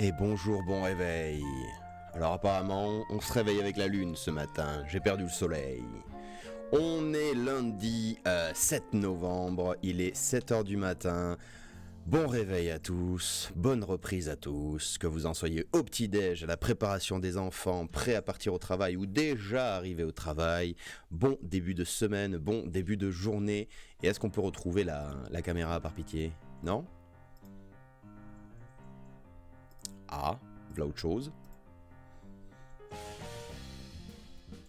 Et bonjour, bon réveil. Alors apparemment, on se réveille avec la lune ce matin, j'ai perdu le soleil. On est lundi 7 novembre, il est 7h du matin. Bon réveil à tous, bonne reprise à tous, que vous en soyez au petit-déj, à la préparation des enfants, prêts à partir au travail ou déjà arrivés au travail. Bon début de semaine, bon début de journée. Et est-ce qu'on peut retrouver la caméra par pitié? Non? Ah, voilà autre chose.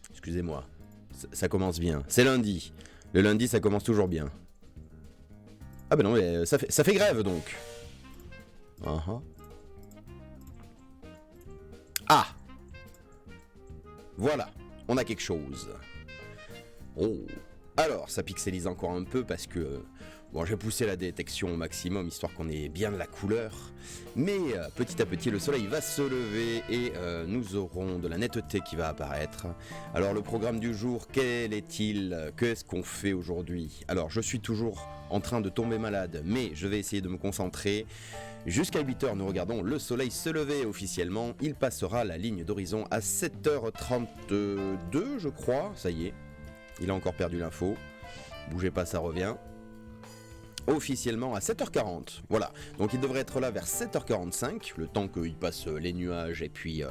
Excusez-moi, ça commence bien. C'est lundi. Le lundi, ça commence toujours bien. Ah ben non, mais ça fait grève donc. Uh-huh. Ah, voilà, on a quelque chose. Oh, alors ça pixelise encore un peu parce que bon, j'ai poussé la détection au maximum histoire qu'on ait bien de la couleur. Mais petit à petit, le soleil va se lever et nous aurons de la netteté qui va apparaître. Alors le programme du jour, quel est-il? Qu'est-ce qu'on fait aujourd'hui? Alors je suis toujours en train de tomber malade, mais je vais essayer de me concentrer. Jusqu'à 8h, nous regardons le soleil se lever officiellement. Il passera la ligne d'horizon à 7h32, je crois. Ça y est, il a encore perdu l'info. Bougez pas, ça revient. Officiellement à 7h40, voilà, donc il devrait être là vers 7h45, le temps qu'il passe les nuages et puis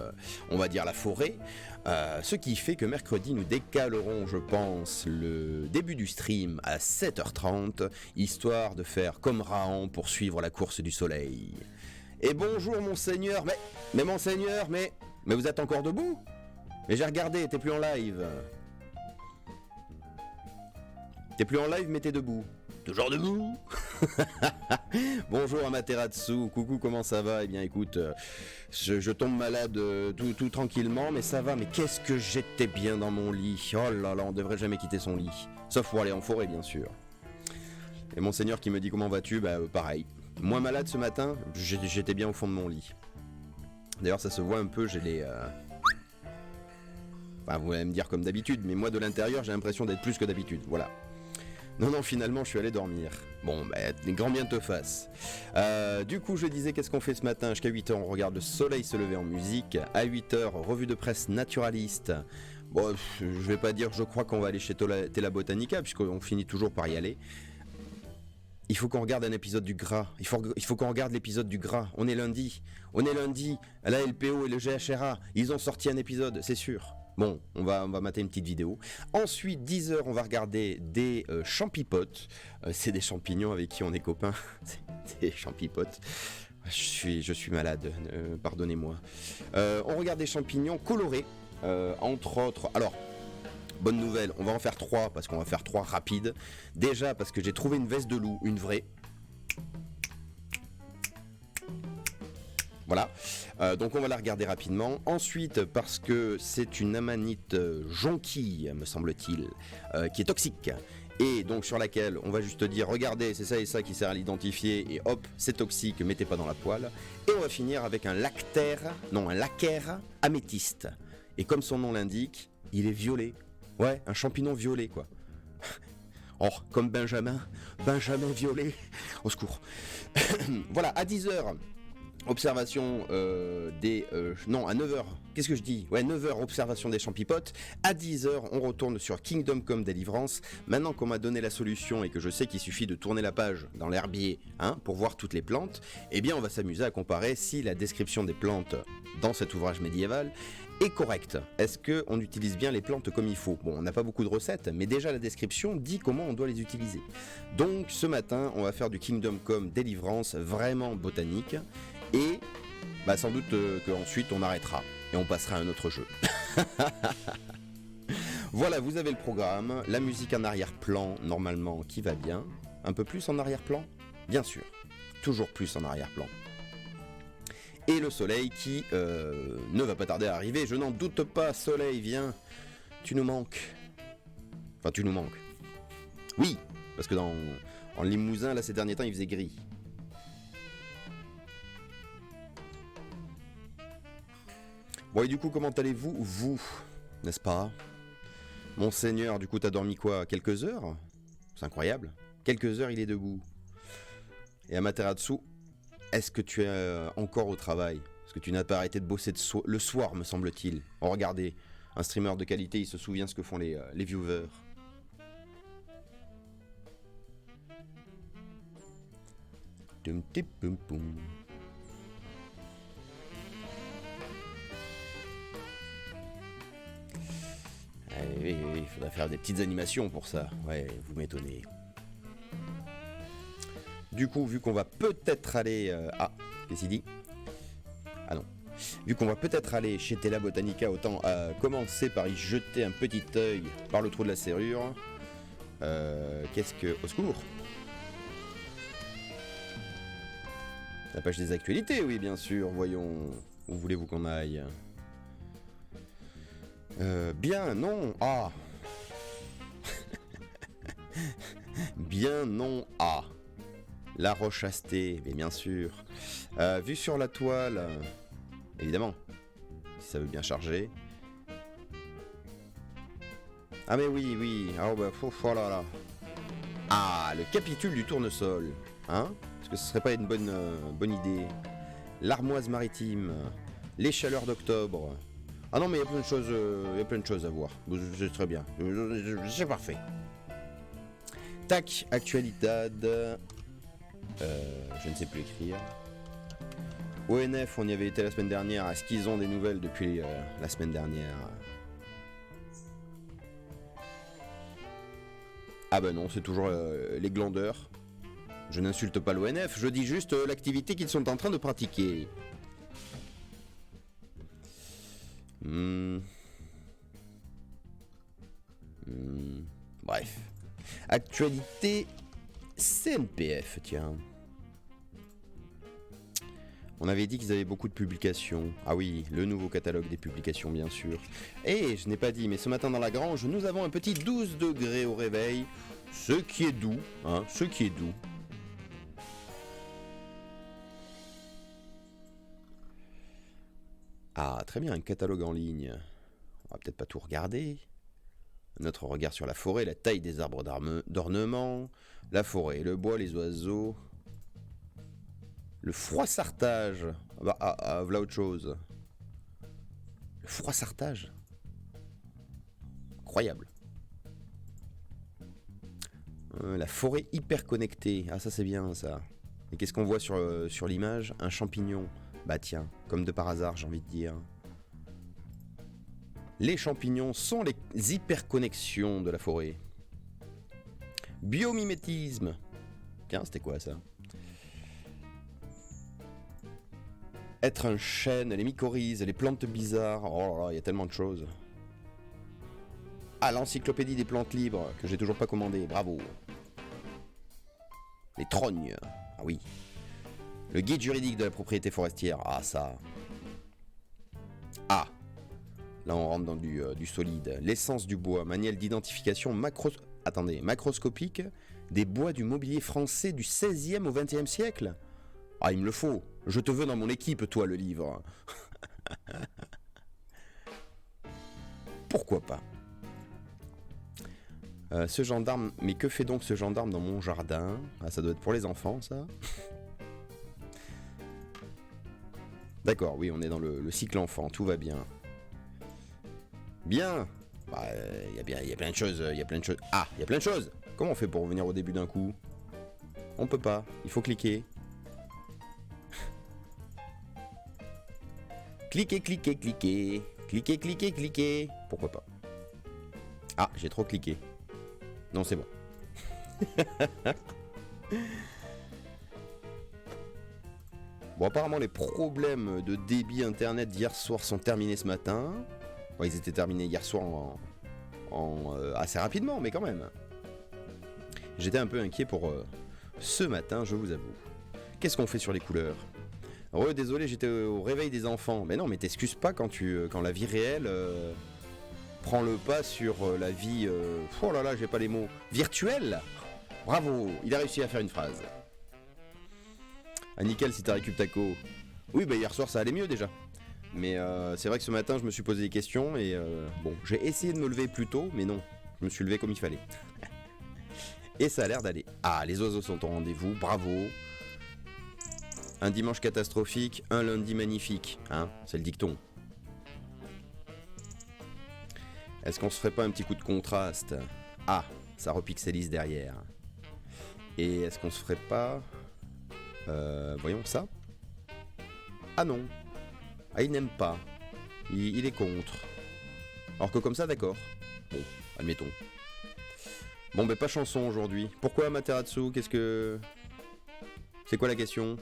on va dire la forêt, ce qui fait que mercredi nous décalerons je pense le début du stream à 7h30, histoire de faire comme Rahan pour suivre la course du soleil. Et bonjour monseigneur, mais monseigneur, mais vous êtes encore debout? Mais j'ai regardé, t'es plus en live. T'es plus en live mais t'es debout. Toujours debout. Bonjour Amaterasu, coucou, comment ça va? Eh bien écoute, je tombe malade tout tranquillement, mais ça va, mais qu'est-ce que j'étais bien dans mon lit. Oh là là, on devrait jamais quitter son lit, sauf pour aller en forêt bien sûr. Et monseigneur qui me dit comment vas-tu? Bah pareil, moins malade ce matin, j'étais bien au fond de mon lit. D'ailleurs ça se voit un peu, j'ai les... Enfin vous allez me dire comme d'habitude, mais moi de l'intérieur j'ai l'impression d'être plus que d'habitude, voilà. Non, finalement, je suis allé dormir. Bon, grand bien te fasse. Du coup, je disais, qu'est-ce qu'on fait ce matin? Jusqu'à 8h, on regarde le soleil se lever en musique. À 8h, revue de presse naturaliste. Bon, je vais pas dire, je crois qu'on va aller chez Tela Botanica, puisqu'on finit toujours par y aller. Il faut qu'on regarde un épisode du Gras. Il faut qu'on regarde l'épisode du Gras. On est lundi. La LPO et le GHRA, ils ont sorti un épisode, c'est sûr. Bon, on va mater une petite vidéo. Ensuite, 10h, on va regarder des champipotes. C'est des champignons avec qui on est copains. C'est des champipotes. Je suis malade, pardonnez-moi. On regarde des champignons colorés, entre autres. Alors, bonne nouvelle, on va en faire 3, parce qu'on va faire 3 rapides. Déjà, parce que j'ai trouvé une veste de loup, une vraie. Voilà, donc on va la regarder rapidement. Ensuite, parce que c'est une amanite jonquille, me semble-t-il, qui est toxique. Et donc sur laquelle on va juste dire, regardez, c'est ça et ça qui sert à l'identifier, et hop, c'est toxique, mettez pas dans la poêle. Et on va finir avec un lactaire améthyste. Et comme son nom l'indique, il est violet. Ouais, un champignon violet, quoi. Oh, comme Benjamin violet, au secours. Voilà, à 10h. Observation à 9h, qu'est-ce que je dis? Ouais, 9h, observation des champipotes. À 10h, on retourne sur Kingdom Come Deliverance. Maintenant qu'on m'a donné la solution et que je sais qu'il suffit de tourner la page dans l'herbier pour voir toutes les plantes, eh bien on va s'amuser à comparer si la description des plantes dans cet ouvrage médiéval est correcte. Est-ce qu'on utilise bien les plantes comme il faut? Bon, on n'a pas beaucoup de recettes, mais déjà la description dit comment on doit les utiliser. Donc ce matin, on va faire du Kingdom Come Deliverance vraiment botanique. Et sans doute qu'ensuite on arrêtera et on passera à un autre jeu. Voilà, vous avez le programme, la musique en arrière-plan normalement qui va bien. Un peu plus en arrière-plan? Bien sûr, toujours plus en arrière-plan. Et le soleil qui ne va pas tarder à arriver, je n'en doute pas, soleil, viens, tu nous manques. Enfin, tu nous manques. Oui, parce que en Limousin, là, ces derniers temps, il faisait gris. Bon et du coup comment allez-vous, vous, n'est-ce pas? Monseigneur, du coup t'as dormi quoi? Quelques heures? C'est incroyable. Quelques heures il est debout. Et Amaterasu, est-ce que tu es encore au travail? Parce que tu n'as pas arrêté de bosser le soir, me semble-t-il. Oh, regardez, un streamer de qualité, il se souvient ce que font les viewers. Tum, tip, pum, pum. Oui, il faudra faire des petites animations pour ça. Ouais, vous m'étonnez. Du coup, vu qu'on va peut-être aller... Ah, qu'est-ce qu'il dit? Ah non. Vu qu'on va peut-être aller chez Tela Botanica, autant commencer par y jeter un petit œil par le trou de la serrure. Qu'est-ce que... Au secours! La page des actualités, oui, bien sûr. Voyons. Où voulez-vous qu'on aille? Bien, non. Ah. Bien, non. Ah. La Rochastée, mais bien sûr. Vue sur la toile. Évidemment. Si ça veut bien charger. Ah mais oui, oui. Ah bah, oh là là. Ah, le capitule du tournesol. Hein? Est-ce que ce serait pas une bonne idée? L'armoise maritime. Les chaleurs d'octobre. Ah non mais il y a plein de choses à voir. C'est très bien. C'est parfait. Tac, actualidad. Je ne sais plus écrire. ONF, on y avait été la semaine dernière. Est-ce qu'ils ont des nouvelles depuis la semaine dernière? Ah bah non, c'est toujours les glandeurs. Je n'insulte pas l'ONF, je dis juste l'activité qu'ils sont en train de pratiquer. Bref. Actualité CNPF, tiens. On avait dit qu'ils avaient beaucoup de publications. Ah oui, le nouveau catalogue des publications, bien sûr. Et je n'ai pas dit, mais ce matin dans la grange, nous avons un petit 12 degrés au réveil. Ce qui est doux, hein, ce qui est doux. Ah, très bien, un catalogue en ligne. On va peut-être pas tout regarder. Notre regard sur la forêt, la taille des arbres d'ornement, la forêt, le bois, les oiseaux... Le froissartage. Voilà autre chose. Le froissartage. Incroyable. La forêt hyper connectée. Ah ça c'est bien ça. Et qu'est-ce qu'on voit sur l'image? Un champignon. Bah tiens, comme de par hasard j'ai envie de dire. Les champignons sont les hyperconnexions de la forêt. Biomimétisme. Tiens, c'était quoi ça? Être un chêne, les mycorhizes, les plantes bizarres. Oh là là, il y a tellement de choses. Ah, l'encyclopédie des plantes libres, que j'ai toujours pas commandé, bravo. Les trognes, ah oui. Le guide juridique de la propriété forestière, ah ça. Ah, là on rentre dans du solide. L'essence du bois, manuel d'identification macroscopique des bois du mobilier français du 16e au 20e siècle. Ah, il me le faut. Je te veux dans mon équipe, toi, le livre. Pourquoi pas? Ce gendarme... Mais que fait donc ce gendarme dans mon jardin? Ah, ça doit être pour les enfants, ça. D'accord, oui, on est dans le cycle enfant, tout va bien. Bien. Bah, il y a plein de choses, Ah, il y a plein de choses. Comment on fait pour revenir au début d'un coup? On peut pas, il faut cliquer. Cliquez, cliquez, cliquez. Cliquez, cliquez, cliquez. Pourquoi pas? Ah, j'ai trop cliqué. Non, c'est bon. Bon, apparemment, les problèmes de débit internet d'hier soir sont terminés ce matin. Bon, ils étaient terminés hier soir assez rapidement, mais quand même. J'étais un peu inquiet pour ce matin, je vous avoue. Qu'est-ce qu'on fait sur les couleurs? Désolé, j'étais au réveil des enfants. Mais non, mais t'excuses pas quand la vie réelle prend le pas sur la vie... Oh là là, j'ai pas les mots. Virtuelle. Bravo, il a réussi à faire une phrase. Ah nickel si t'as récup taco. Oui, bah hier soir ça allait mieux déjà. Mais c'est vrai que ce matin je me suis posé des questions et bon, j'ai essayé de me lever plus tôt, mais non, je me suis levé comme il fallait. Et ça a l'air d'aller. Ah, les oiseaux sont au rendez-vous, bravo. un dimanche catastrophique, un lundi magnifique. Hein, c'est le dicton. Est-ce qu'on se ferait pas un petit coup de contraste? Ah, ça repixelise derrière. Et est-ce qu'on se ferait pas... voyons ça. Ah non. Ah, il n'aime pas. Il est contre. Alors que comme ça, d'accord. Bon, admettons. Bon, ben pas chanson aujourd'hui. Pourquoi Amaterasu? Qu'est-ce que... C'est quoi la question?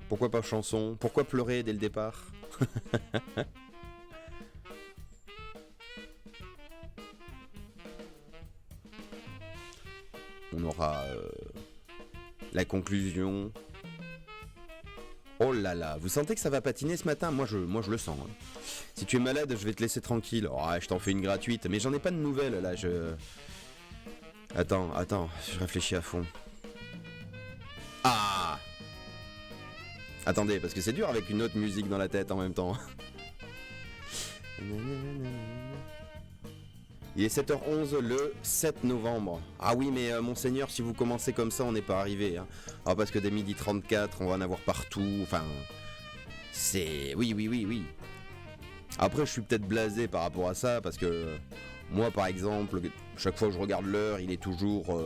Pourquoi pas chanson? Pourquoi pleurer dès le départ? On aura la conclusion. Oh là là, vous sentez que ça va patiner ce matin? Moi je le sens. Hein. Si tu es malade, je vais te laisser tranquille. Oh, je t'en fais une gratuite, mais j'en ai pas de nouvelles là. Attends, je réfléchis à fond. Ah! Attendez, parce que c'est dur avec une autre musique dans la tête en même temps. Il est 7h11 le 7 novembre. Ah oui, mais monseigneur, si vous commencez comme ça, on n'est pas arrivé. Hein. Ah, parce que dès midi 34, on va en avoir partout. Enfin, c'est... Oui. Après, je suis peut-être blasé par rapport à ça, parce que moi, par exemple, chaque fois que je regarde l'heure, il est toujours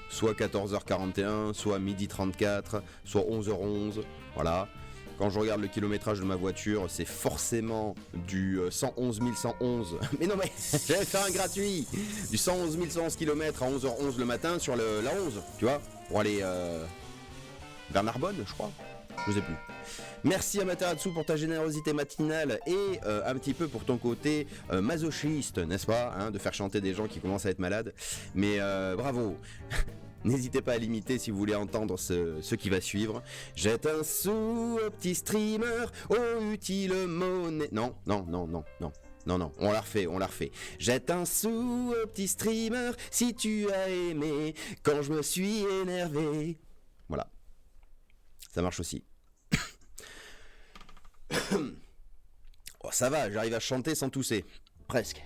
soit 14h41, soit midi 34, soit 11h11. Voilà. Quand je regarde le kilométrage de ma voiture, c'est forcément du 111 111. Mais non, mais j'avais fait un gratuit. Du 111 111 km à 11h11 le matin sur la 11, tu vois, pour aller vers Narbonne, je crois. Je sais plus. Merci Amaterasu pour ta générosité matinale et un petit peu pour ton côté masochiste, n'est-ce pas, hein, de faire chanter des gens qui commencent à être malades. Mais bravo. N'hésitez pas à l'imiter si vous voulez entendre ce qui va suivre. Jette un sou au petit streamer, oh utile monnaie. Non, on la refait. Jette un sou au petit streamer si tu as aimé quand je me suis énervé. Voilà. Ça marche aussi. Oh, ça va, j'arrive à chanter sans tousser. Presque.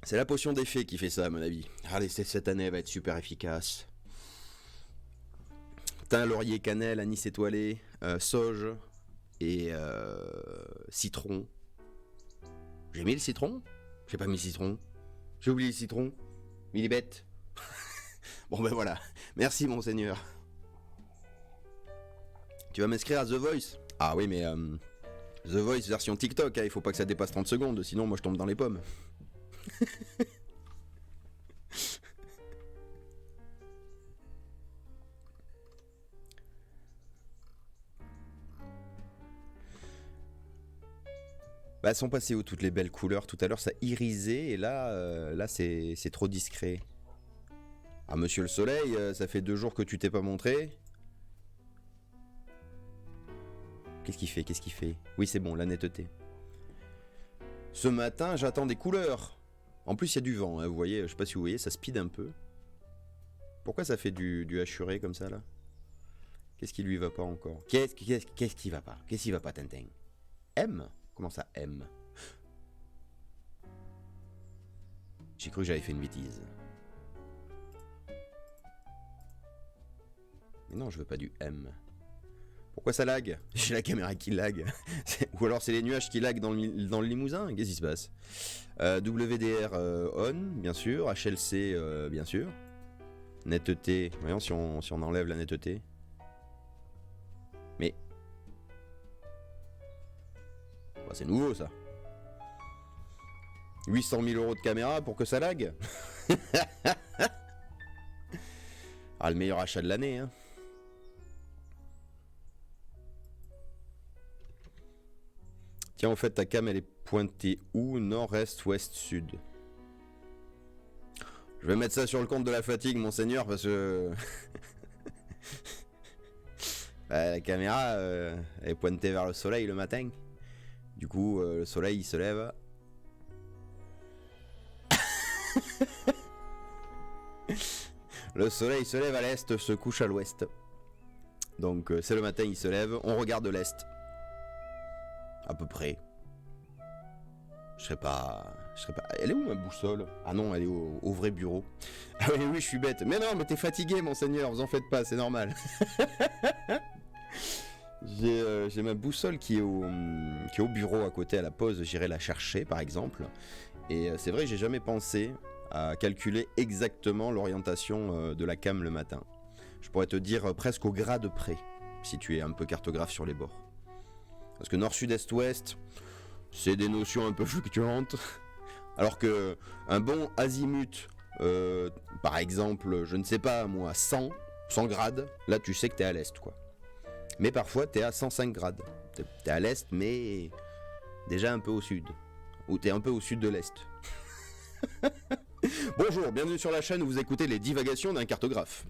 C'est la potion des fées qui fait ça, à mon avis. Allez, cette année va être super efficace. Thym, laurier, cannelle, anis étoilé, sauge et citron. J'ai mis le citron? J'ai pas mis le citron. J'ai oublié le citron. Il est bête. Bon ben voilà. Merci monseigneur. Tu vas m'inscrire à The Voice? Ah oui, mais The Voice version TikTok, hein, il faut pas que ça dépasse 30 secondes, sinon moi je tombe dans les pommes. Bah, elles sont passées où toutes les belles couleurs? Tout à l'heure ça irisait et là c'est trop discret. Ah monsieur le soleil, ça fait 2 jours que tu t'es pas montré. Qu'est-ce qu'il fait? Oui c'est bon, la netteté. Ce matin j'attends des couleurs. En plus il y a du vent, hein, vous voyez, je sais pas si vous voyez, ça speed un peu. Pourquoi ça fait du hachuré comme ça là? Qu'est-ce qui lui va pas encore? Qu'est-ce qui va pas? Qu'est-ce qui va pas, Tintin? M? Comment ça, M? J'ai cru que j'avais fait une bêtise. Mais non, je veux pas du M. Pourquoi ça lag? J'ai la caméra qui lag. Ou alors c'est les nuages qui lag dans le Limousin? Qu'est-ce qui se passe? WDR on, bien sûr. HLC, bien sûr. Netteté. Voyons si on enlève la netteté. Mais... Bah, c'est nouveau ça. 800 000 € de caméra pour que ça lag. Ah, le meilleur achat de l'année, hein. Tiens, en fait, ta cam, elle est pointée où? Nord, est, ouest, sud. Je vais mettre ça sur le compte de la fatigue, monseigneur, parce que... bah, la caméra, elle est pointée vers le soleil le matin. Du coup, le soleil, il se lève. Le soleil se lève à l'est, se couche à l'ouest. Donc, c'est le matin, il se lève, on regarde l'est. À peu près. Je serais pas Je serais pas... Elle est où ma boussole? Ah non, elle est au vrai bureau. Ah oui, oui, je suis bête. Mais non, mais t'es fatigué, monseigneur, vous en faites pas, c'est normal. J'ai ma boussole qui est au bureau à côté à la pause, j'irai la chercher par exemple. Et c'est vrai que j'ai jamais pensé à calculer exactement l'orientation de la cam le matin. Je pourrais te dire presque au grade près, si tu es un peu cartographe sur les bords. Parce que nord, sud, est, ouest, c'est des notions un peu fluctuantes. Alors que un bon azimut, par exemple, je ne sais pas moi, 100 grades, là tu sais que t'es à l'est quoi. Mais parfois t'es à 105 grades. T'es à l'est mais déjà un peu au sud. Ou t'es un peu au sud de l'est. Bonjour, bienvenue sur la chaîne où vous écoutez les divagations d'un cartographe.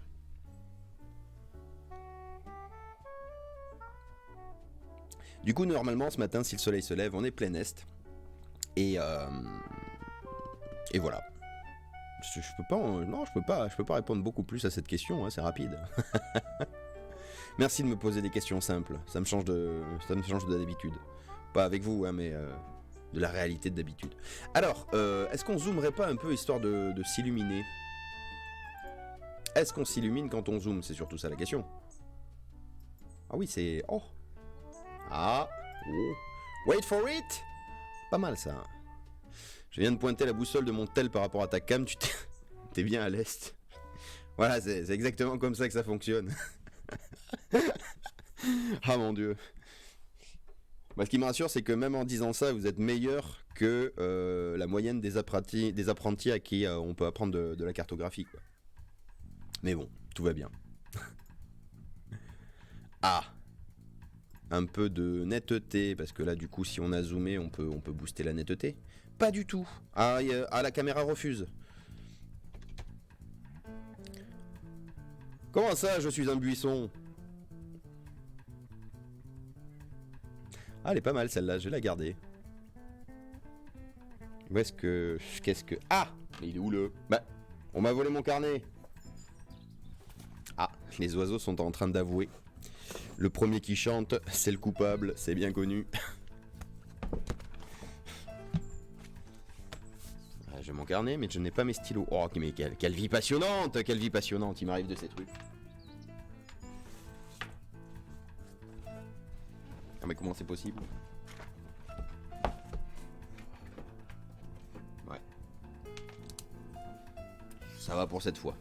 Du coup, normalement, ce matin, si le soleil se lève, on est plein est. Et voilà. Je peux pas, non, je peux pas répondre beaucoup plus à cette question, hein, c'est rapide. Merci de me poser des questions simples, ça me change de d'habitude. Pas avec vous, hein, mais de la réalité d'habitude. Alors, est-ce qu'on zoomerait pas un peu histoire de s'illuminer? Est-ce qu'on s'illumine quand on zoome? C'est surtout ça la question. Ah oui, c'est... Oh. Ah. Oh. Wait for it. Pas mal ça. Je viens de pointer la boussole de mon tel par rapport à ta cam, t'es bien à l'est. Voilà, c'est exactement comme ça que ça fonctionne. Ah mon dieu. Bah, ce qui me rassure, c'est que même en disant ça, vous êtes meilleur que la moyenne des apprentis à qui on peut apprendre de la cartographie, quoi. Mais bon, tout va bien. Ah, un peu de netteté, parce que là, du coup, si on a zoomé, on peut booster la netteté. Pas du tout. Ah, la caméra refuse. Comment ça, je suis un buisson? Ah, elle est pas mal celle-là, je vais la garder. Où est-ce que... Qu'est-ce que... Ah! Mais il est où le... Bah, on m'a volé mon carnet. Ah, les oiseaux sont en train d'avouer. Le premier qui chante, c'est le coupable, c'est bien connu. Ah, j'ai mon carnet, mais je n'ai pas mes stylos. Oh, mais quelle vie passionnante! Quelle vie passionnante, il m'arrive de ces trucs. Ah mais comment c'est possible? Ouais. Ça va pour cette fois.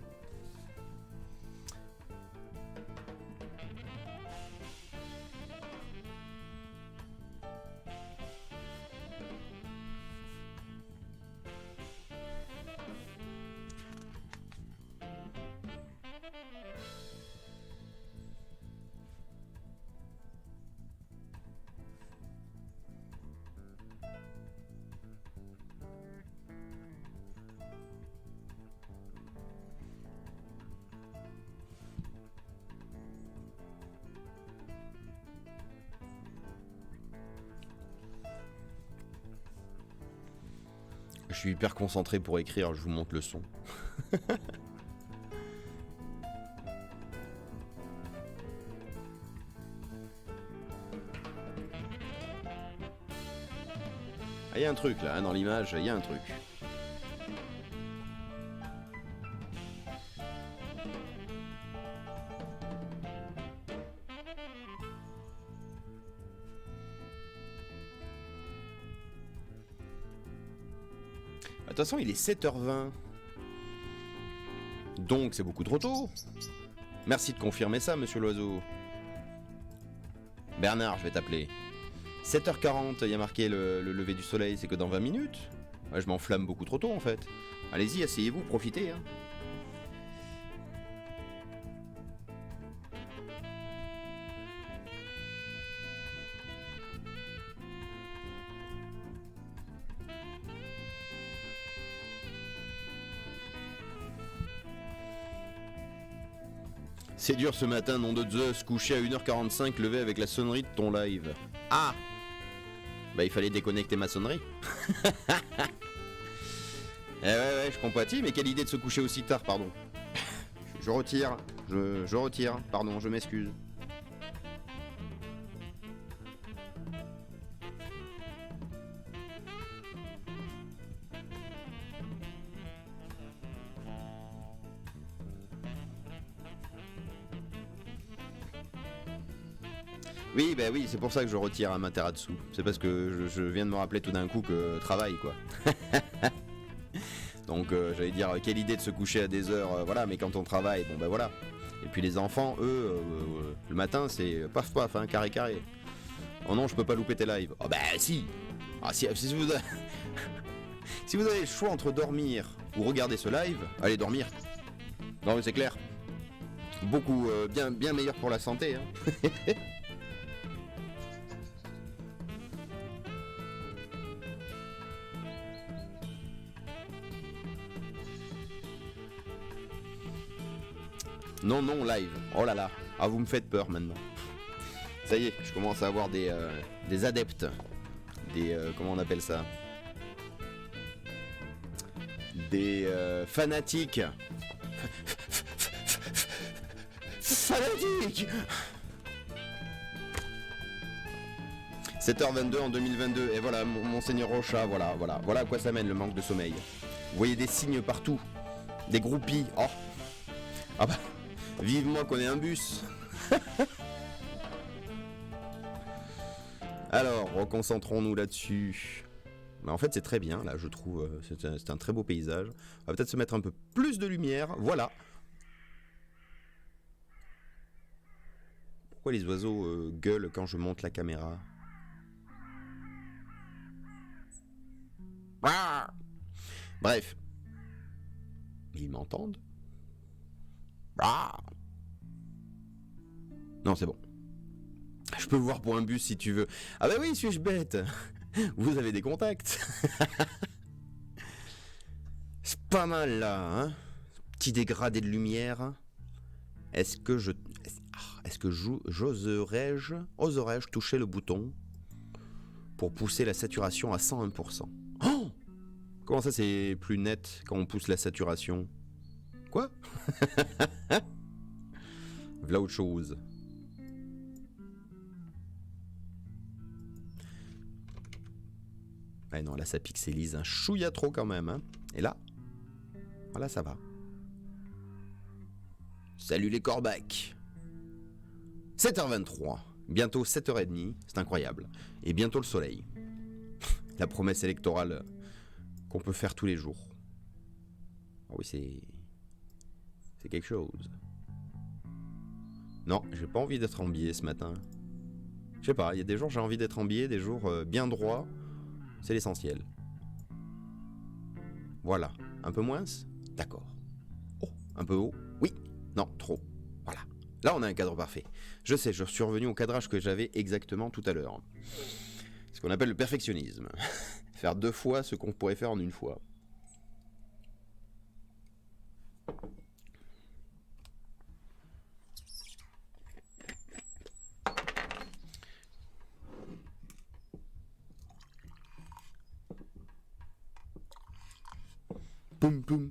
Je suis hyper concentré pour écrire, je vous montre le son. Ah, il y a un truc là, hein, dans l'image, il y a un truc. De toute façon, il est 7h20. Donc, c'est beaucoup trop tôt. Merci de confirmer ça, monsieur l'oiseau. Bernard, je vais t'appeler. 7h40, il y a marqué le lever du soleil, c'est que dans 20 minutes. Ouais, je m'enflamme beaucoup trop tôt, en fait. Allez-y, asseyez-vous, profitez, hein. C'est dur ce matin, nom de Zeus, couché à 1h45, levé avec la sonnerie de ton live. Ah! Bah il fallait déconnecter ma sonnerie. Eh ouais, je compatis, mais quelle idée de se coucher aussi tard, pardon. Je retire, je retire, pardon, je m'excuse. Oui, bah oui, c'est pour ça que je retire Amaterasu. C'est parce que je viens de me rappeler tout d'un coup que travail, quoi. Donc j'allais dire, quelle idée de se coucher à des heures, voilà, mais quand on travaille, bon bah voilà. Et puis les enfants, eux, le matin, c'est paf paf, hein, carré carré. Oh non, je peux pas louper tes lives. Oh bah si. Ah si vous avez... si vous avez le choix entre dormir ou regarder ce live, allez dormir. Non mais c'est clair. Beaucoup, bien meilleur pour la santé, hein. Non, live. Oh là là. Ah, vous me faites peur maintenant. Ça y est, je commence à avoir des adeptes. Des... comment on appelle ça? Des fanatiques. Fanatiques. 7h22 en 2022. Et voilà, Monseigneur Rocha, voilà à quoi ça mène le manque de sommeil. Vous voyez des signes partout. Des groupies. Oh. Ah bah... vivement qu'on ait un bus. Alors, reconcentrons-nous là-dessus. Mais en fait, c'est très bien, là, je trouve. C'est un très beau paysage. On va peut-être se mettre un peu plus de lumière. Voilà. Pourquoi les oiseaux gueulent quand je monte la caméra? Bref. Ils m'entendent? Non, c'est bon. Je peux voir pour un bus si tu veux. Ah bah oui, suis-je bête? Vous avez des contacts. C'est pas mal là, hein? Petit dégradé de lumière. Est-ce que oserais-je toucher le bouton pour pousser la saturation à 101%? Oh! Comment ça c'est plus net quand on pousse la saturation? Quoi? Voilà autre chose. Ouais non, là ça pixelise un chouïa trop quand même, hein. Et là, voilà, ça va. Salut les corbacs. 7h23, bientôt 7h30, c'est incroyable. Et bientôt le soleil. La promesse électorale qu'on peut faire tous les jours. Ah oui, c'est quelque chose. Non, j'ai pas envie d'être en biais ce matin. Je sais pas, il y a des jours j'ai envie d'être en biais, des jours bien droit. C'est l'essentiel. Voilà. Un peu moins? D'accord. Oh, un peu haut? Oui. Non, trop. Voilà. Là, on a un cadre parfait. Je sais, je suis revenu au cadrage que j'avais exactement tout à l'heure. Ce qu'on appelle le perfectionnisme. Faire 2 fois ce qu'on pourrait faire en 1 fois. Poum poum.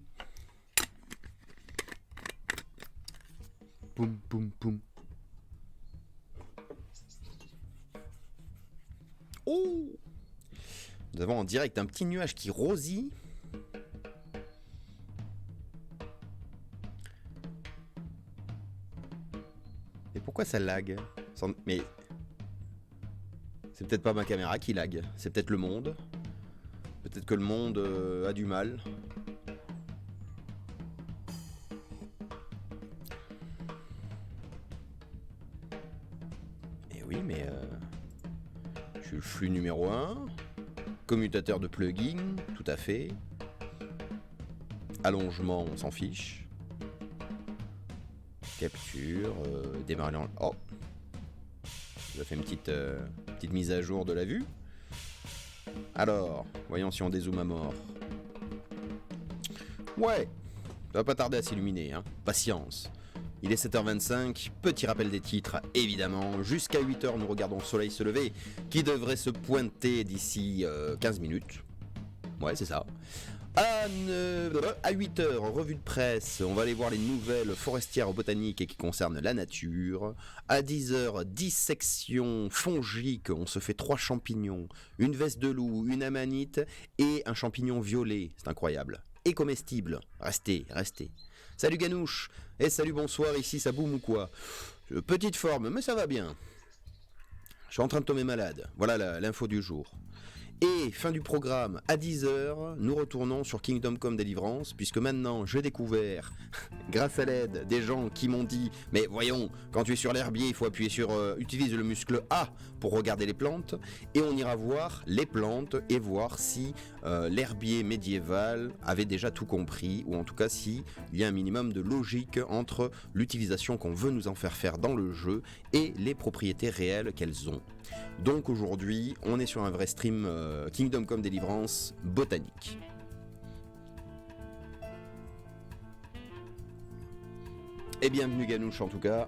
Poum poum poum. Oh! Nous avons en direct un petit nuage qui rosit. Et pourquoi ça lag? Mais c'est peut-être pas ma caméra qui lag, c'est peut-être le monde. Peut-être que le monde a du mal. Et oui, mais je suis le flux numéro 1. Commutateur de plugin, tout à fait. Allongement, on s'en fiche. Capture, démarrer en... Oh! Ça fait une petite mise à jour de la vue. Alors, voyons si on dézoome à mort. Ouais! Ça va pas tarder à s'illuminer, hein. Patience. Il est 7h25, petit rappel des titres, évidemment. Jusqu'à 8h, nous regardons le soleil se lever, qui devrait se pointer d'ici 15 minutes. Ouais, c'est ça. À 8h, revue de presse, on va aller voir les nouvelles forestières botaniques et qui concernent la nature. À 10h, dissection fongique, on se fait 3 champignons, une veste de loup, une amanite et un champignon violet. C'est incroyable. Et comestible. Restez. Salut Ganouche. Et salut, bonsoir, ici ça boum ou quoi? Petite forme, mais ça va bien. Je suis en train de tomber malade. Voilà l'info du jour. Et fin du programme, à 10h, nous retournons sur Kingdom Come Deliverance, puisque maintenant j'ai découvert, grâce à l'aide des gens qui m'ont dit « Mais voyons, quand tu es sur l'herbier, il faut appuyer sur utilise le muscle A pour regarder les plantes », et on ira voir les plantes et voir si l'herbier médiéval avait déjà tout compris, ou en tout cas si il y a un minimum de logique entre l'utilisation qu'on veut nous en faire dans le jeu et les propriétés réelles qu'elles ont. Donc aujourd'hui, on est sur un vrai stream Kingdom Come Deliverance botanique. Et bienvenue Ganouche en tout cas.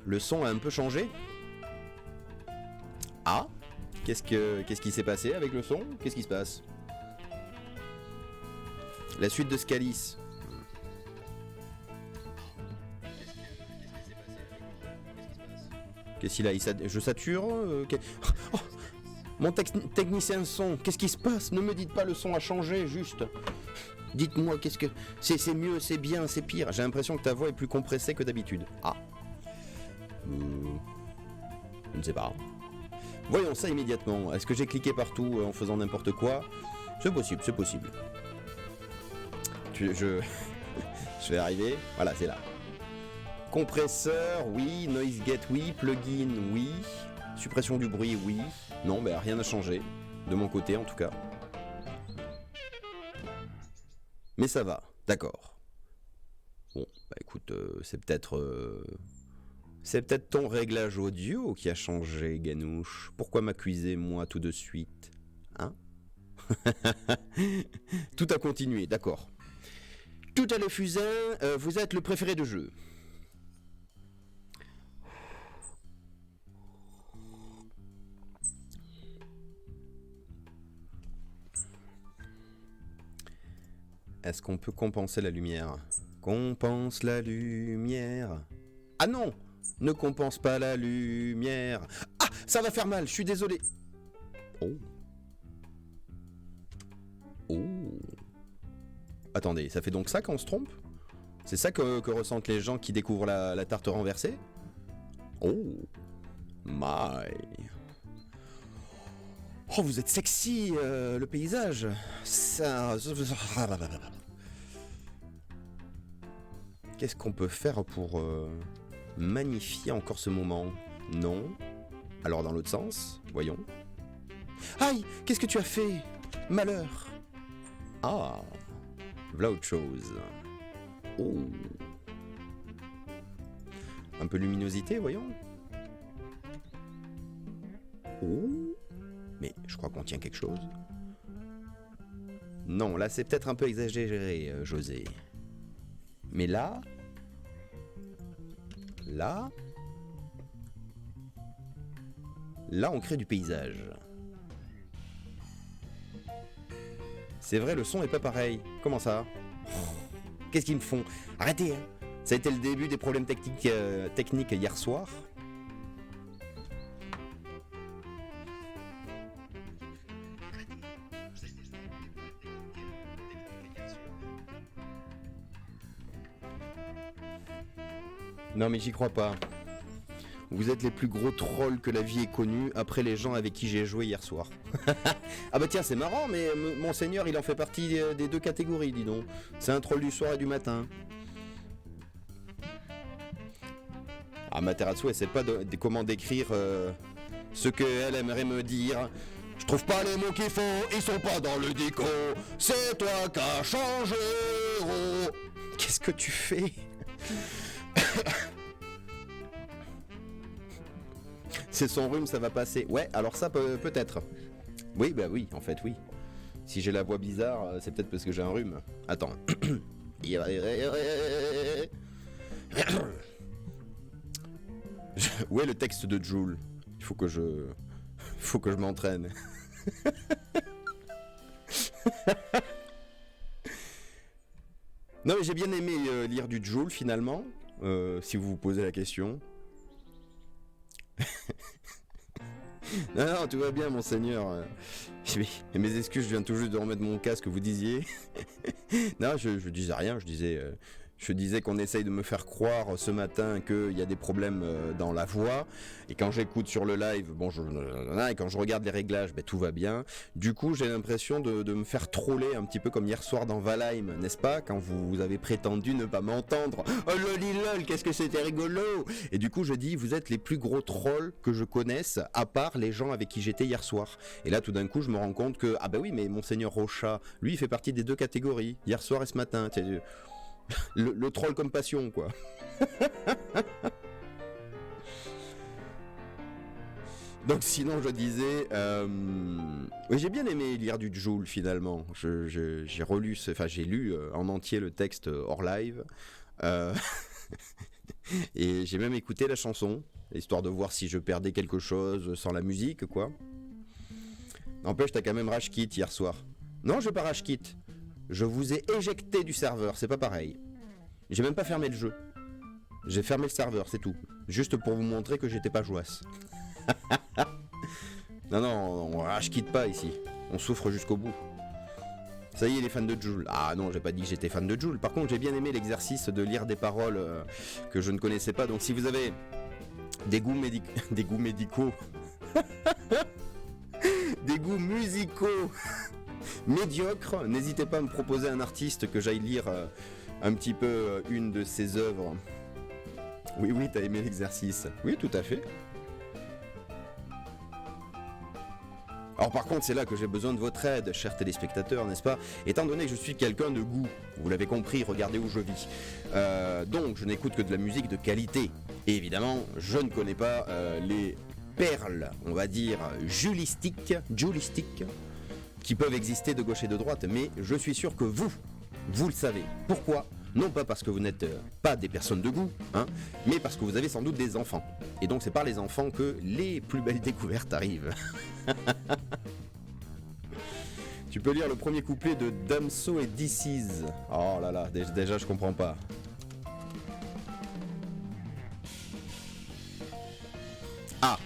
Le son a un peu changé. Ah, qu'est-ce qui s'est passé avec le son? Qu'est-ce qui se passe? La suite de Scalis. Qu'est-ce qu'il a? Je sature oh, mon technicien son, qu'est-ce qui se passe? Ne me dites pas le son a changé, juste. Dites-moi, qu'est-ce que... C'est mieux, c'est bien, c'est pire. J'ai l'impression que ta voix est plus compressée que d'habitude. Ah. Je ne sais pas. Voyons ça immédiatement. Est-ce que j'ai cliqué partout en faisant n'importe quoi? C'est possible, c'est possible. Je vais arriver. Voilà, c'est là. Compresseur, oui. Noise gate, oui. Plugin, oui. Suppression du bruit, oui. Non, ben rien n'a changé. De mon côté, en tout cas. Mais ça va, d'accord. Bon, bah écoute, c'est peut-être ton réglage audio qui a changé, Ganouche. Pourquoi m'accuser, moi, tout de suite? Hein? Tout a continué, d'accord. Tout à le fusain, vous êtes le préféré de jeu. Est-ce qu'on peut compenser la lumière? Compense la lumière. Ah non! Ne compense pas la lumière. Ah! Ça va faire mal, je suis désolé. Oh. Oh. Attendez, ça fait donc ça quand on se trompe? C'est ça que ressentent les gens qui découvrent la tarte renversée? Oh. My. Oh, vous êtes sexy, le paysage. Ça... Qu'est-ce qu'on peut faire pour magnifier encore ce moment? Non. Alors dans l'autre sens, voyons. Aïe, qu'est-ce que tu as fait? Malheur. Ah, voilà autre chose. Oh. Un peu de luminosité, voyons. Oh. Mais je crois qu'on tient quelque chose. Non, là c'est peut-être un peu exagéré, José. Mais là... Là, on crée du paysage. C'est vrai, le son est pas pareil. Comment ça? Qu'est-ce qu'ils me font? Arrêtez, hein. Ça a été le début des problèmes techniques hier soir. Non mais j'y crois pas. Vous êtes les plus gros trolls que la vie ait connus après les gens avec qui j'ai joué hier soir. Ah bah tiens, c'est marrant, mais Monseigneur, il en fait partie des deux catégories, dis donc. C'est un troll du soir et du matin. Ah, Materatsu, elle sait pas comment décrire ce qu'elle aimerait me dire. Je trouve pas les mots qu'il faut, ils sont pas dans le dico. C'est toi qui as changé, oh. Qu'est-ce que tu fais? C'est son rhume, ça va passer. Ouais, alors ça peut-être. Oui, bah oui, en fait, oui. Si j'ai la voix bizarre, c'est peut-être parce que j'ai un rhume. Attends. Où est le texte de Joule? Il faut que je m'entraîne. Non mais j'ai bien aimé lire du Joule finalement, si vous vous posez la question. Non, tout va bien, Monseigneur. Mes excuses, je viens tout juste de remettre mon casque, vous disiez. Non, je disais rien, je Je disais qu'on essaye de me faire croire ce matin qu'il y a des problèmes dans la voix. Et quand j'écoute sur le live, et quand je regarde les réglages, tout va bien. Du coup, j'ai l'impression de me faire troller un petit peu comme hier soir dans Valheim, n'est-ce pas? Quand vous avez prétendu ne pas m'entendre. Oh lolilol, qu'est-ce que c'était rigolo! Et du coup, je dis, vous êtes les plus gros trolls que je connaisse, à part les gens avec qui j'étais hier soir. Et là, tout d'un coup, je me rends compte que, ah bah oui, mais Monseigneur Rocha, lui, il fait partie des deux catégories, hier soir et ce matin. Le troll comme passion, quoi. Donc sinon je disais, oui, j'ai bien aimé lire du Jul finalement. J'ai relu, enfin j'ai lu en entier le texte hors live, euh, et j'ai même écouté la chanson, histoire de voir si je perdais quelque chose sans la musique, quoi. N'empêche, t'as quand même rage quit hier soir. Non, je vais pas rage quit. Je vous ai éjecté du serveur, c'est pas pareil. J'ai même pas fermé le jeu. J'ai fermé le serveur, c'est tout. Juste pour vous montrer que j'étais pas jouasse. Non, on rage quitte pas ici. On souffre jusqu'au bout. Ça y est, les fans de Jul. Ah non, j'ai pas dit que j'étais fan de Jul. Par contre, j'ai bien aimé l'exercice de lire des paroles que je ne connaissais pas. Donc si vous avez des goûts des goûts médicaux, des goûts musicaux médiocres, n'hésitez pas à me proposer un artiste que j'aille lire un petit peu une de ses œuvres. Oui, t'as aimé l'exercice. Oui, tout à fait. Alors par contre, c'est là que j'ai besoin de votre aide, chers téléspectateurs, n'est-ce pas? Étant donné que je suis quelqu'un de goût, vous l'avez compris, regardez où je vis. Donc, je n'écoute que de la musique de qualité. Et évidemment, je ne connais pas les perles, on va dire, julistiques, qui peuvent exister de gauche et de droite, mais je suis sûr que vous le savez. Pourquoi? Non pas parce que vous n'êtes pas des personnes de goût, hein, mais parce que vous avez sans doute des enfants. Et donc c'est par les enfants que les plus belles découvertes arrivent. Tu peux lire le premier couplet de Damso et DC's. Oh là là, déjà je comprends pas. Ah.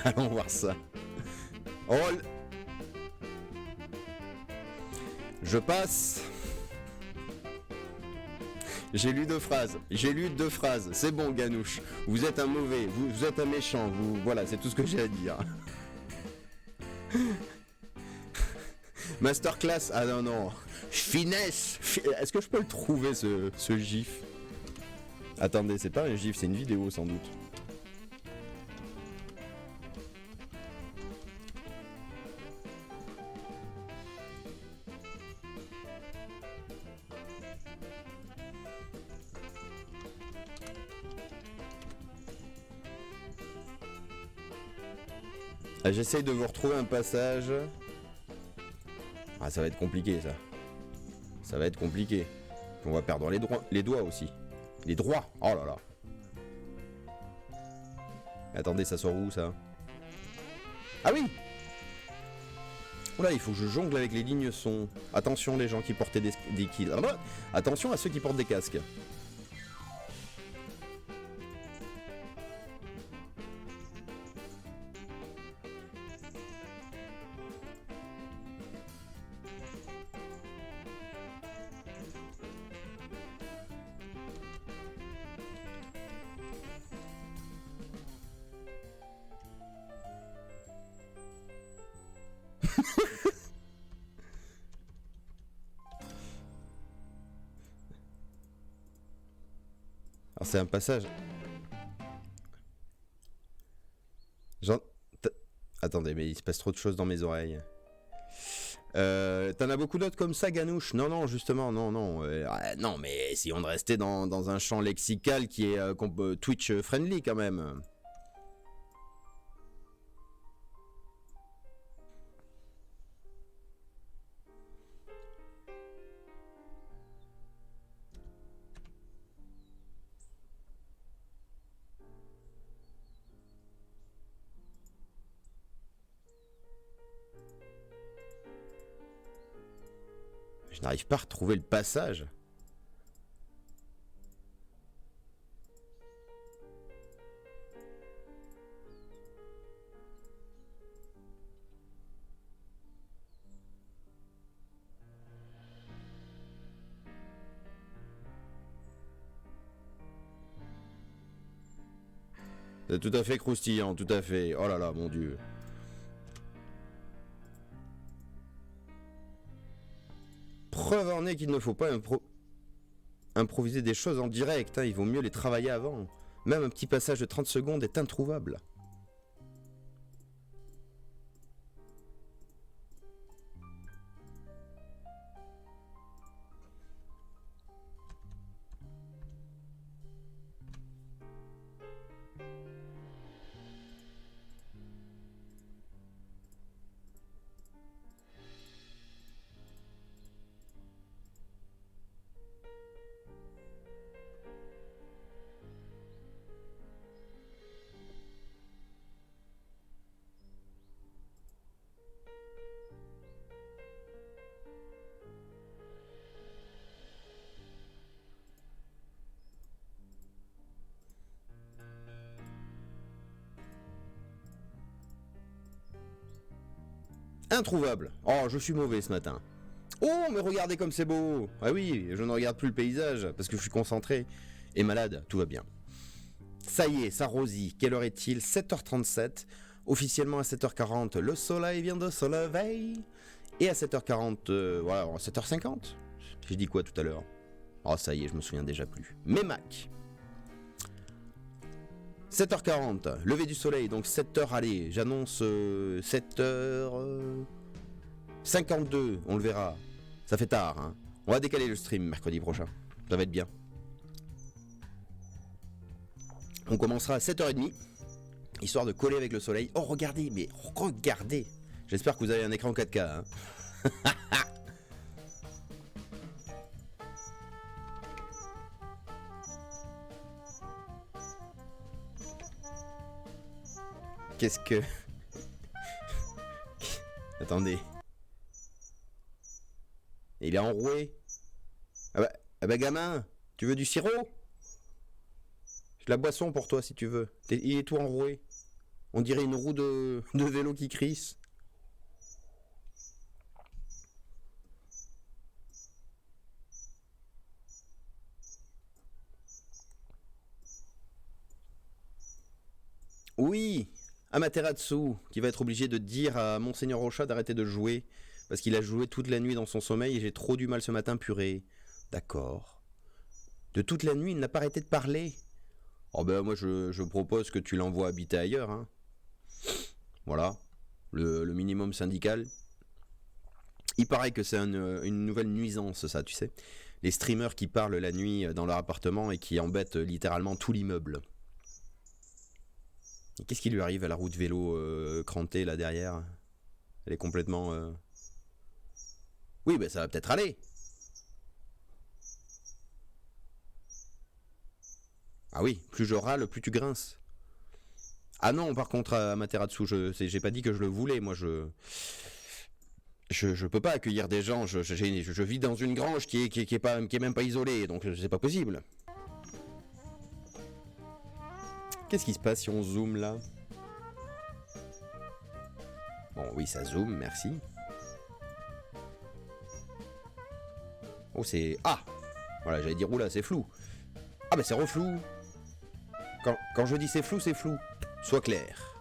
Allons voir ça. Oh. Je passe. J'ai lu deux phrases. C'est bon, Ganouche. Vous êtes un mauvais, vous êtes un méchant. Voilà, c'est tout ce que j'ai à dire. Masterclass. Ah non. Finesse. Est-ce que je peux le trouver, ce gif? Attendez, c'est pas un gif, c'est une vidéo sans doute. Ah, j'essaye de vous retrouver un passage. Ah, ça va être compliqué, ça. Ça va être compliqué. On va perdre les doigts aussi. Les droits. Oh là là. Attendez, ça sort où, ça? Ah oui! Oula, il faut que je jongle avec les lignes son. Attention, les gens qui portaient des kills. Ah bah, attention à ceux qui portent des casques. Alors c'est un passage. Genre... Attendez, mais il se passe trop de choses dans mes oreilles. T'en as beaucoup d'autres comme ça, Ganouche? Non, justement, non. Non, mais essayons de rester dans un champ lexical qui est Twitch friendly quand même. Je n'arrive pas à retrouver le passage. C'est tout à fait croustillant, tout à fait. Oh là là, mon Dieu. Preuve en est qu'il ne faut pas improviser des choses en direct, hein. Il vaut mieux les travailler avant. Même un petit passage de 30 secondes est introuvable. Introuvable. Oh, je suis mauvais ce matin. Oh, mais regardez comme c'est beau. Ah oui, je ne regarde plus le paysage parce que je suis concentré et malade, tout va bien. Ça y est, ça rosit. Quelle heure est-il? 7h37. Officiellement à 7h40, le soleil vient de se lever. Et à 7h40, voilà, 7h50. J'ai dit quoi tout à l'heure? Oh, ça y est, je me souviens déjà plus. Mais Mac. 7h40, lever du soleil, donc 7h, allez, j'annonce 7h52, on le verra. Ça fait tard, hein. On va décaler le stream mercredi prochain. Ça va être bien. On commencera à 7h30, histoire de coller avec le soleil. Oh, regardez, mais regardez. J'espère que vous avez un écran 4K, hein. Qu'est-ce que... Attendez. Il est enroué. Ah bah gamin, tu veux du sirop? J'ai de la boisson pour toi si tu veux. Il est tout enroué. On dirait une roue de vélo qui crisse. Oui, Amaterasu, qui va être obligé de dire à Monseigneur Rocha d'arrêter de jouer, parce qu'il a joué toute la nuit dans son sommeil et j'ai trop du mal ce matin, purée. D'accord. De toute la nuit, il n'a pas arrêté de parler. Oh ben moi je propose que tu l'envoies habiter ailleurs, hein. Voilà, le minimum syndical. Il paraît que c'est une nouvelle nuisance ça, tu sais. Les streamers qui parlent la nuit dans leur appartement et qui embêtent littéralement tout l'immeuble. Qu'est-ce qui lui arrive à la roue de vélo crantée là derrière? Elle est complètement... Oui, ben ça va peut-être aller. Ah oui, plus je râle, plus tu grinces. Ah non, par contre, à Amaterasu, j'ai pas dit que je le voulais, moi je peux pas accueillir des gens, je vis dans une grange qui est même pas isolée, donc c'est pas possible. Qu'est-ce qui se passe si on zoome là? Bon, oui, ça zoome, merci. Oh, c'est... Ah! Voilà, j'allais dire, oula, c'est flou. Ah, bah c'est reflou. Quand je dis c'est flou, c'est flou. Sois clair.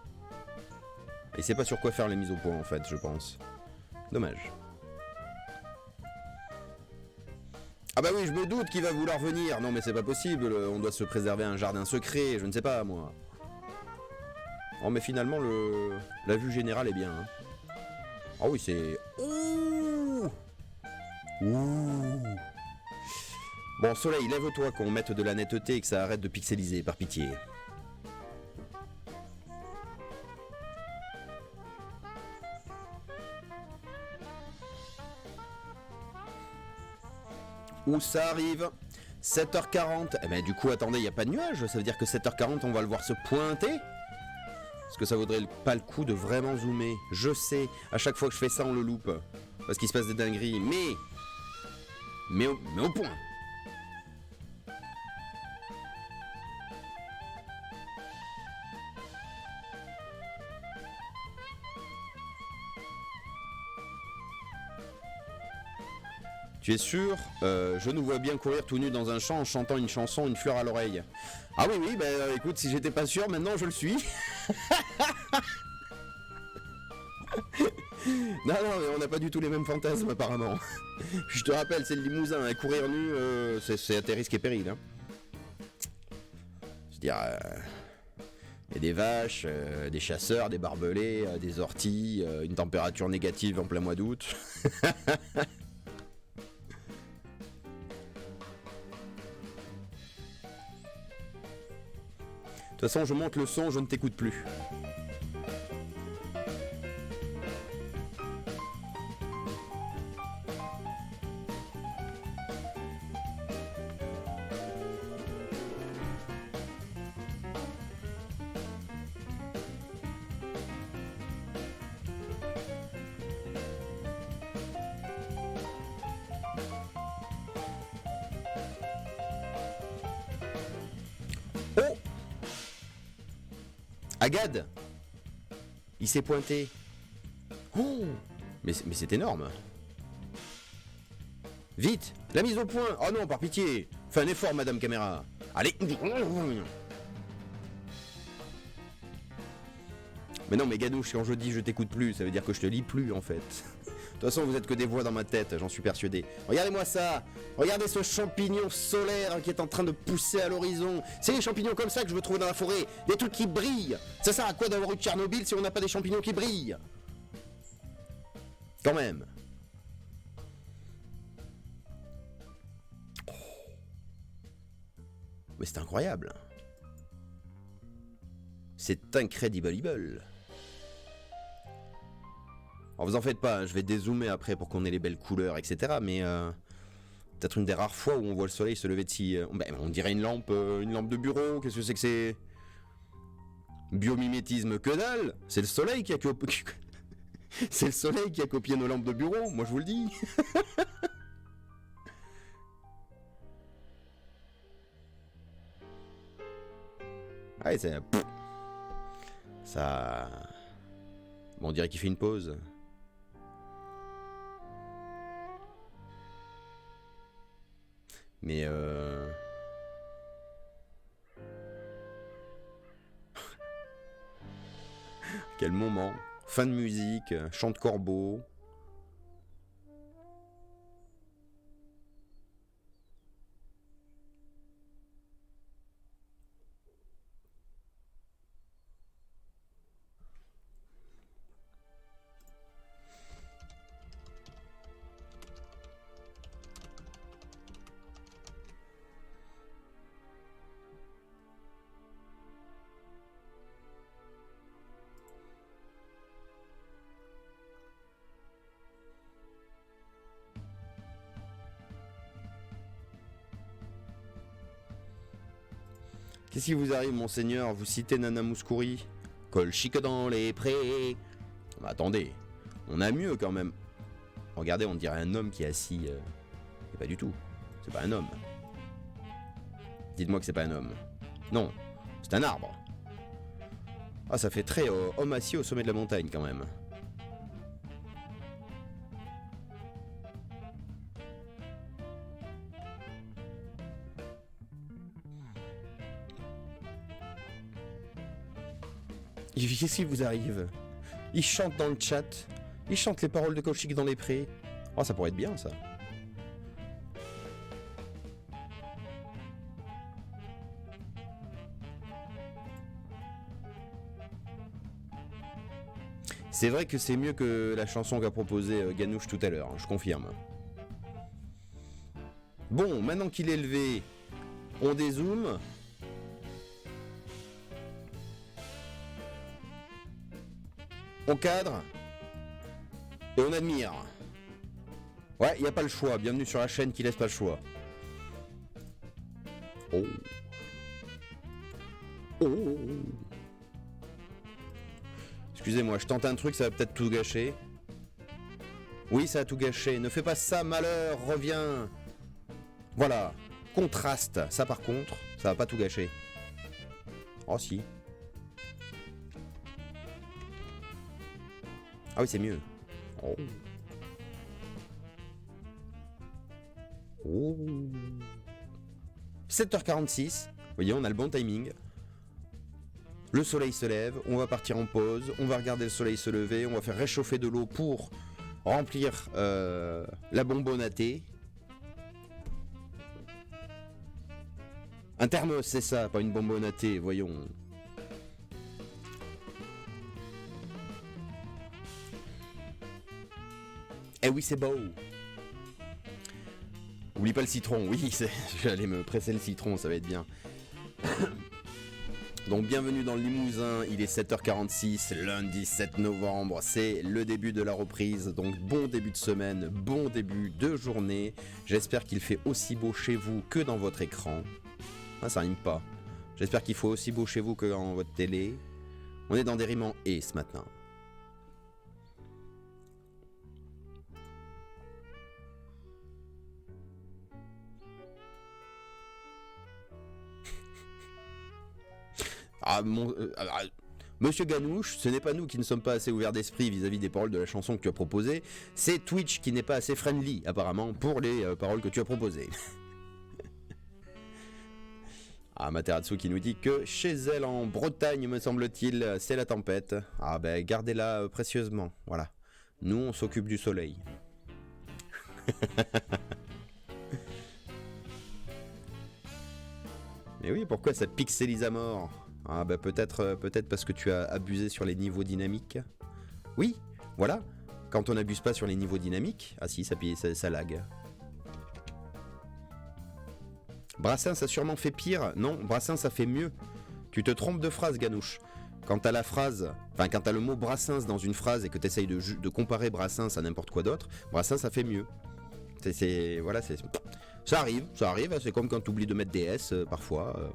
Et c'est pas sur quoi faire les mises au point, en fait, je pense. Dommage. Ah bah oui, je me doute qu'il va vouloir venir. Non, mais c'est pas possible, on doit se préserver un jardin secret, je ne sais pas, moi. Oh, mais finalement, la vue générale est bien, hein. Ah oui, c'est... Ouh! Ouh! Bon, Soleil, lève-toi qu'on mette de la netteté et que ça arrête de pixeliser, par pitié. Où ça arrive? 7h40. Eh ben du coup, attendez, il n'y a pas de nuage. Ça veut dire que 7h40, on va le voir se pointer? Est-ce que ça vaudrait pas le coup de vraiment zoomer? Je sais, à chaque fois que je fais ça, on le loupe. Parce qu'il se passe des dingueries. Mais au point. Tu es sûr? Je nous vois bien courir tout nu dans un champ en chantant une chanson, une fleur à l'oreille. Ah oui, oui, bah écoute, si j'étais pas sûr, maintenant je le suis. Non, non, mais on n'a pas du tout les mêmes fantasmes apparemment. Je te rappelle, c'est le Limousin, hein, courir nu, c'est à tes risques et périls. Hein. Je veux dire, il y a des vaches, des chasseurs, des barbelés, des orties, une température négative en plein mois d'août. De toute façon, je monte le son, je ne t'écoute plus. Oh! Agad! Il s'est pointé. Oh! Mais c'est énorme. Vite! La mise au point! Oh non, par pitié! Fais un effort, Madame Caméra! Allez! Mais non, mais Gadouche, quand je dis je t'écoute plus, ça veut dire que je te lis plus en fait. De toute façon, vous êtes que des voix dans ma tête, j'en suis persuadé. Regardez-moi ça! Regardez ce champignon solaire qui est en train de pousser à l'horizon. C'est les champignons comme ça que je veux trouver dans la forêt. Des trucs qui brillent. Ça sert à quoi d'avoir eu Tchernobyl si on n'a pas des champignons qui brillent? Quand même. Oh. Mais c'est incroyable. C'est incredible. Alors vous en faites pas, hein, je vais dézoomer après pour qu'on ait les belles couleurs, etc. Mais peut-être une des rares fois où on voit le soleil se lever de si... on dirait une lampe de bureau, qu'est-ce que c'est que c'est? Biomimétisme, que dalle! C'est le soleil qui a c'est le soleil qui a copié nos lampes de bureau, moi je vous le dis. Ouais, c'est... Ça... Bon, on dirait qu'il fait une pause. Mais quel moment. Fin de musique, chant de corbeau. Qu'est-ce qui vous arrive, monseigneur? Vous citez Nana Mouskouri? Col chic dans les prés. Bah, attendez, on a mieux quand même. Regardez, on dirait un homme qui est assis. Et pas du tout. C'est pas un homme. Dites-moi que c'est pas un homme. Non, c'est un arbre. Ah, ça fait très homme assis au sommet de la montagne quand même. Qu'est-ce qui vous arrive? Il chante dans le chat. Il chante les paroles de Kolchik dans les prés. Oh, ça pourrait être bien, ça. C'est vrai que c'est mieux que la chanson qu'a proposée Ganouche tout à l'heure, je confirme. Bon, maintenant qu'il est levé, on dézoome. On cadre. Et on admire. Ouais, il n'y a pas le choix. Bienvenue sur la chaîne qui laisse pas le choix. Oh. Oh. Excusez-moi, je tente un truc, ça va peut-être tout gâcher. Oui, ça a tout gâché. Ne fais pas ça, malheur, reviens. Voilà. Contraste. Ça, par contre, ça va pas tout gâcher. Oh, si. Ah oui, c'est mieux. Oh. Oh. 7h46, vous voyez, on a le bon timing. Le soleil se lève, on va partir en pause, on va regarder le soleil se lever, on va faire réchauffer de l'eau pour remplir la bonbonne à thé. Un thermos, c'est ça, pas une bonbonne à thé, voyons. Eh oui, c'est beau. Oublie pas le citron, oui, j'allais me presser le citron, ça va être bien. Donc bienvenue dans le Limousin, il est 7h46, lundi 7 novembre, c'est le début de la reprise, donc bon début de semaine, bon début de journée. J'espère qu'il fait aussi beau chez vous que dans votre écran. Ah, ça rime pas. J'espère qu'il faut aussi beau chez vous que dans votre télé. On est dans des rimes en « et » ce matin. Monsieur Ganouche, ce n'est pas nous qui ne sommes pas assez ouverts d'esprit vis-à-vis des paroles de la chanson que tu as proposée, c'est Twitch qui n'est pas assez friendly apparemment pour les paroles que tu as proposées. Materatsu qui nous dit que chez elle en Bretagne, me semble-t-il, c'est la tempête. Ah ben gardez-la précieusement, voilà. Nous on s'occupe du soleil. Mais oui, pourquoi ça pixelise à mort? Ah bah peut-être parce que tu as abusé sur les niveaux dynamiques. Oui, voilà. Quand on n'abuse pas sur les niveaux dynamiques, ah si, ça lag. Brassens a sûrement fait pire. Non, Brassens a fait mieux. Tu te trompes de phrase, Ganouche. Quand t'as la phrase, enfin quand t'as le mot Brassens dans une phrase et que t'essayes de comparer Brassens à n'importe quoi d'autre, Brassens a fait mieux. Voilà, ça arrive, c'est comme quand t'oublies de mettre des S parfois.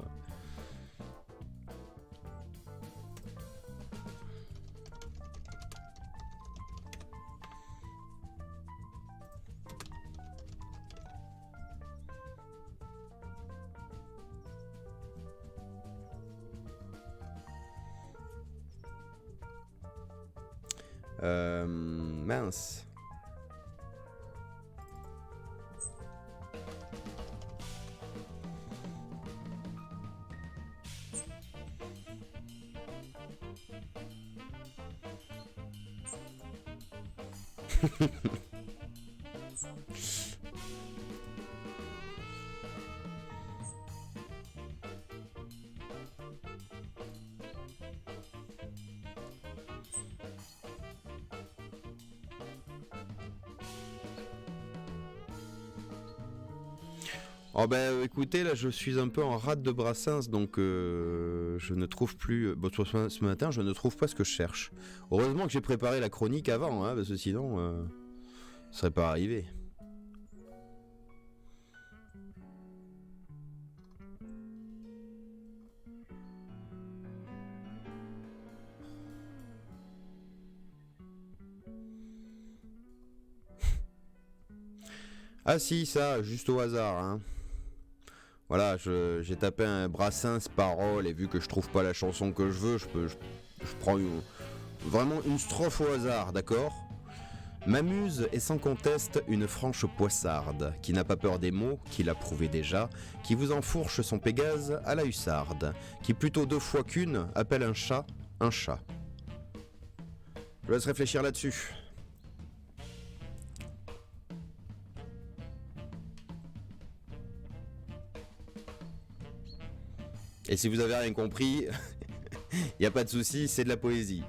Mince. Oh ben écoutez, là je suis un peu en rate de Brassens, donc je ne trouve plus... Bon, ce matin, je ne trouve pas ce que je cherche. Heureusement que j'ai préparé la chronique avant, hein, parce que sinon, ça serait pas arrivé. Ah si, ça, juste au hasard, hein. Voilà, j'ai tapé un Brassens parole et vu que je trouve pas la chanson que je veux, je prends vraiment une strophe au hasard, d'accord? Ma muse est sans conteste une franche poissarde, qui n'a pas peur des mots, qui l'a prouvé déjà, qui vous enfourche son Pégase à la hussarde, qui plutôt deux fois qu'une appelle un chat un chat. Je laisse réfléchir là-dessus. Et si vous avez rien compris, il n'y a pas de souci, c'est de la poésie.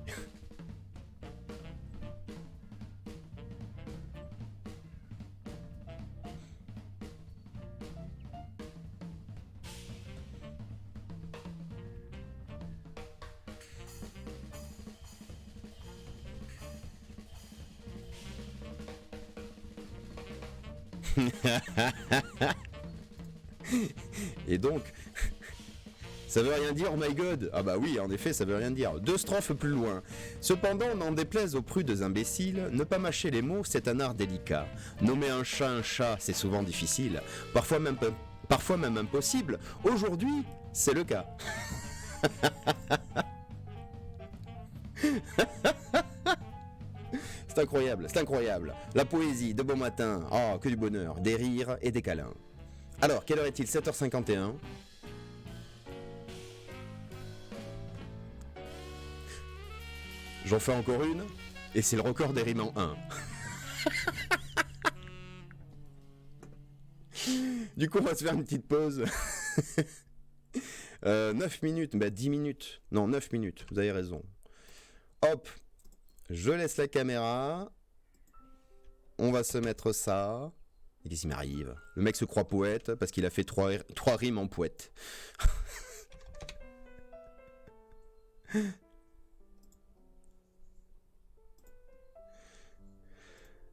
Et donc, ça veut rien dire, oh my god. Ah bah oui, en effet, ça veut rien dire. Deux strophes plus loin. Cependant, n'en déplaise aux prudes imbéciles, ne pas mâcher les mots, c'est un art délicat. Nommer un chat, c'est souvent difficile. Parfois même impossible. Aujourd'hui, c'est le cas. C'est incroyable, c'est incroyable. La poésie de bon matin, oh, que du bonheur, des rires et des câlins. Alors, quelle heure est-il? 7h51. J'en fais encore une, et c'est le record des rimes en 1. Du coup, on va se faire une petite pause. 9 minutes, bah 10 minutes. Non, 9 minutes, vous avez raison. Hop, je laisse la caméra. On va se mettre ça. Et qu'est-ce qui m'arrive? Le mec se croit poète parce qu'il a fait 3 rimes en poète.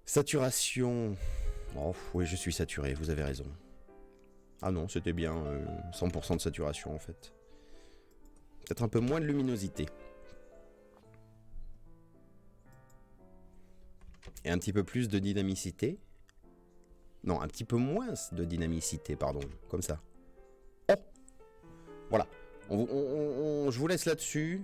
Saturation. Oh, oui, je suis saturé, vous avez raison. Ah non, c'était bien 100% de saturation en fait. Peut-être un peu moins de luminosité. Et un petit peu plus de dynamicité. Non, un petit peu moins de dynamicité, pardon. Comme ça. Oh, voilà. Je vous laisse là-dessus.